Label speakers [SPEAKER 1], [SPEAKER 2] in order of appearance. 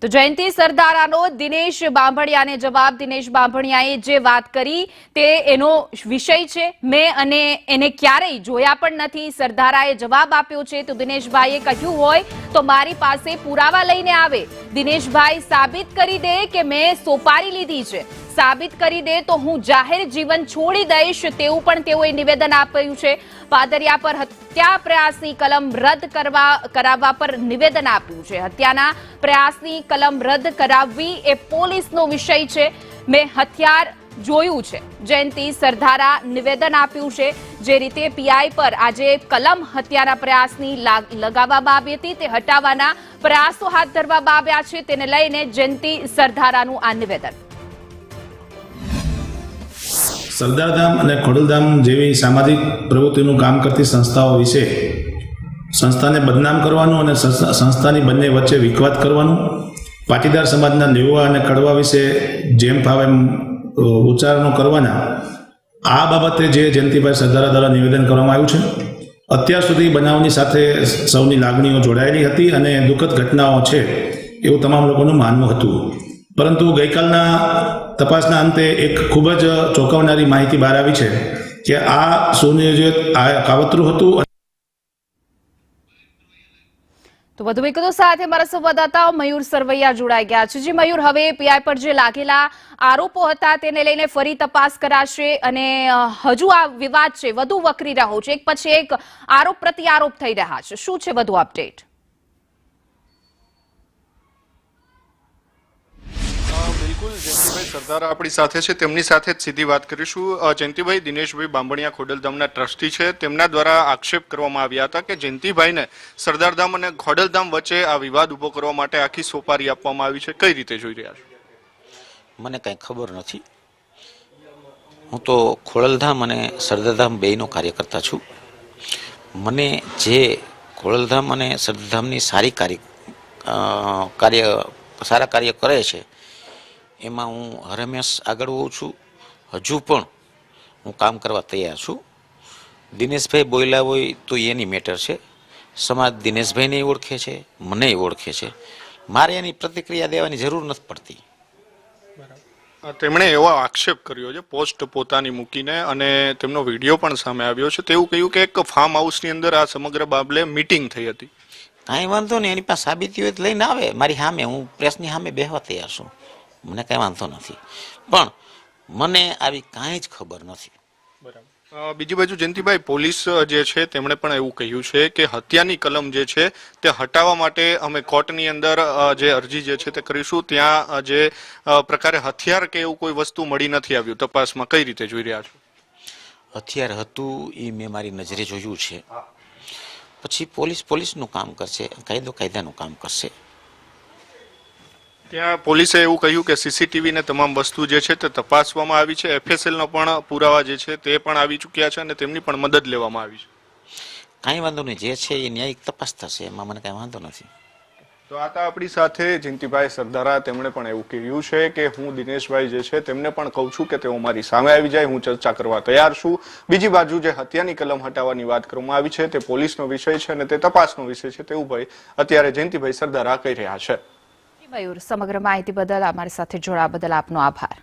[SPEAKER 1] તો જયંતી સરદારાનો દિનેશ બાંભણિયાને જવાબ. દિનેશ બાંભણિયાએ જે વાત કરી તે એનો વિષય છે. મેં એને ક્યારેય જોયા પણ નથી. સરદારાએ જવાબ આપ્યો છે તો દિનેશભાઈએ કહ્યું હોય તો મારી પાસે પુરાવા લઈને આવે. દિનેશભાઈ સાબિત કરી દે કે મેં સોપારી લીધી છે, સાબિત કરી દે તો હું જાહેર જીવન છોડી દઈશ, તેવું પણ તેઓએ નિવેદન આપ્યું છે. પાદરિયા પર હત્યા પ્રયાસની કલમ રદ કરાવવા પર નિવેદન આપ્યું છે. હત્યાના પ્રયાસની કલમ રદ કરાવવી એ પોલીસનો વિષય છે. મેં હથિયાર જોયું છે. જયંતી સરદારા નિવેદન આપ્યું છે. જે રીતે પીઆઈ પર આજે કલમ હત્યાના પ્રયાસની લગાવવામાં આવી હતી તે હટાવવાના પ્રયાસો હાથ ધરવામાં આવ્યા છે, તેને લઈને જયંતી સરદારાનું આ નિવેદન.
[SPEAKER 2] સરદારધામ અને ખોડલધામ જેવી સામાજિક પ્રવૃત્તિનું કામ કરતી સંસ્થાઓ વિશે સંસ્થાને બદનામ કરવાનું અને સંસ્થાની બંને વચ્ચે વિખવાદ કરવાનું, પાટીદાર સમાજના લેવા અને કડવા વિશે જેમ ફાવે એમ ઉચ્ચારણો કરવાના, આ બાબતે જે જયંતીભાઈ સરદારા દ્વારા નિવેદન કરવામાં આવ્યું છે, અત્યાર સુધી બનાવની સાથે સૌની લાગણીઓ જોડાયેલી હતી અને દુઃખદ ઘટનાઓ છે એવું તમામ લોકોનું માનવું હતું. પરંતુ ગઈકાલના તપાસના અંતે એક ખૂબ જ ચોંકાવનારી માહિતી બહાર આવી છે કે આ સુનિયોજિત કાવતરું હતું.
[SPEAKER 1] તો વધુ વિગતો સાથે મારા સંવાદદાતા મયુર સરવૈયા જોડાઈ ગયા છે. જી મયુર, હવે પીઆઈ પર જે લાગેલા આરોપો હતા તેને લઈને ફરી તપાસ કરાશે અને હજુ આ વિવાદ છે વધુ વકરી રહ્યો છે, એક પછી એક આરોપ પ્રતિ આરોપ થઈ રહ્યા છે. શું છે વધુ અપડેટ?
[SPEAKER 3] બિલકુલ, જયંતીભાઈ સરદારા આપણી સાથે છે, તેમની સાથે જ સીધી વાત કરીશું. જયંતીભાઈ, દિનેશભાઈ બાંભણિયા ખોડલધામના ટ્રસ્ટી છે, તેમના દ્વારા આક્ષેપ કરવામાં આવ્યા હતા કે જયંતીભાઈને સરદારધામ અને ખોડલધામ વચ્ચે આ વિવાદ ઉભો કરવા માટે આખી સોપારી આપવામાં આવી છે. કઈ રીતે જોઈ રહ્યા છો?
[SPEAKER 4] મને કંઈ ખબર નથી. હું તો ખોડલધામ અને સરદારધામ બેયનો કાર્યકર્તા છું. મને જે ખોડલધામ અને સરદારધામની સારા કાર્ય કરે છે એમાં હું હરમેશ આગળ હોઉં છું. હજુ પણ હું કામ કરવા તૈયાર છું. દિનેશભાઈ બોલ્યા હોય તો એની મેટર છે. સમાજ દિનેશભાઈને ઓળખે છે, મને ઓળખે છે. મારે એની પ્રતિક્રિયા દેવાની જરૂર નથી પડતી.
[SPEAKER 3] તેમણે એવો આક્ષેપ કર્યો છે પોસ્ટ પોતાની મૂકીને, અને તેમનો વિડીયો પણ સામે આવ્યો છે. તેવું કહ્યું કે એક ફાર્મ હાઉસની અંદર આ સમગ્ર બાબલે મીટિંગ થઈ હતી.
[SPEAKER 4] કાંઈ વાંધો નહીં, એની પાસે સાબિતી હોય તો લઈને આવે મારી સામે. હું પ્રેસની સામે બેહવા તૈયાર છું, મને કાંઈ વાંધો નથી. પણ મને આવી કાંઈ જ ખબર નથી.
[SPEAKER 3] બરાબર. બીજી બાજુ જયંતીભાઈ, પોલીસ જે છે તેમણે પણ એવું કહ્યું છે કે હત્યાની કલમ જે છે તે હટાવવા માટે અમે કોર્ટની અંદર જે અરજી જે છે તે કરીશું. ત્યાં જે પ્રકારે હથિયાર કે એવું કોઈ વસ્તુ મળી નથી આવ્યું તપાસમાં. કઈ રીતે જોઈ રહ્યા છો?
[SPEAKER 4] હથિયાર હતું એ મેં મારી નજરે જોયું છે. પછી પોલીસનું કામ કરશે, કાયદાનું કામ કરશે.
[SPEAKER 3] ત્યાં પોલીસે એવું કહ્યું કે સીસીટીવી ને તમામ વસ્તુ જે છે તે તપાસવામાં આવી છે. FSLનો પણ પુરાવા જે છે તે પણ આવી ચૂક્યા છે અને તેમની પણ મદદ લેવામાં આવી છે.
[SPEAKER 4] કાંઈ વાંધો નહીં, જે છે એ ન્યાયિક તપાસ થશે, એમાં મને કાંઈ વાંધો નથી.
[SPEAKER 3] તો આ આપણી સાથે જયંતીભાઈ સરદારા, તેમણે પણ એવું કહ્યું છે કે હું દિનેશભાઈ જે છે તેમને પણ કહું છું કે તેઓ મારી સામે આવી જાય, હું ચર્ચા કરવા તૈયાર છું. બીજી બાજુ જે હત્યાની કલમ હટાવવાની વાત કરવામાં આવી છે તે પોલીસનો વિષય છે અને તે તપાસનો વિષય છે, તેવું ભાઈ અત્યારે જયંતીભાઈ સરદારા કહી રહ્યા છે.
[SPEAKER 1] મયુર, સમગ્ર માહિતી બદલ, અમારી સાથે જોડાવા બદલ આપનો આભાર.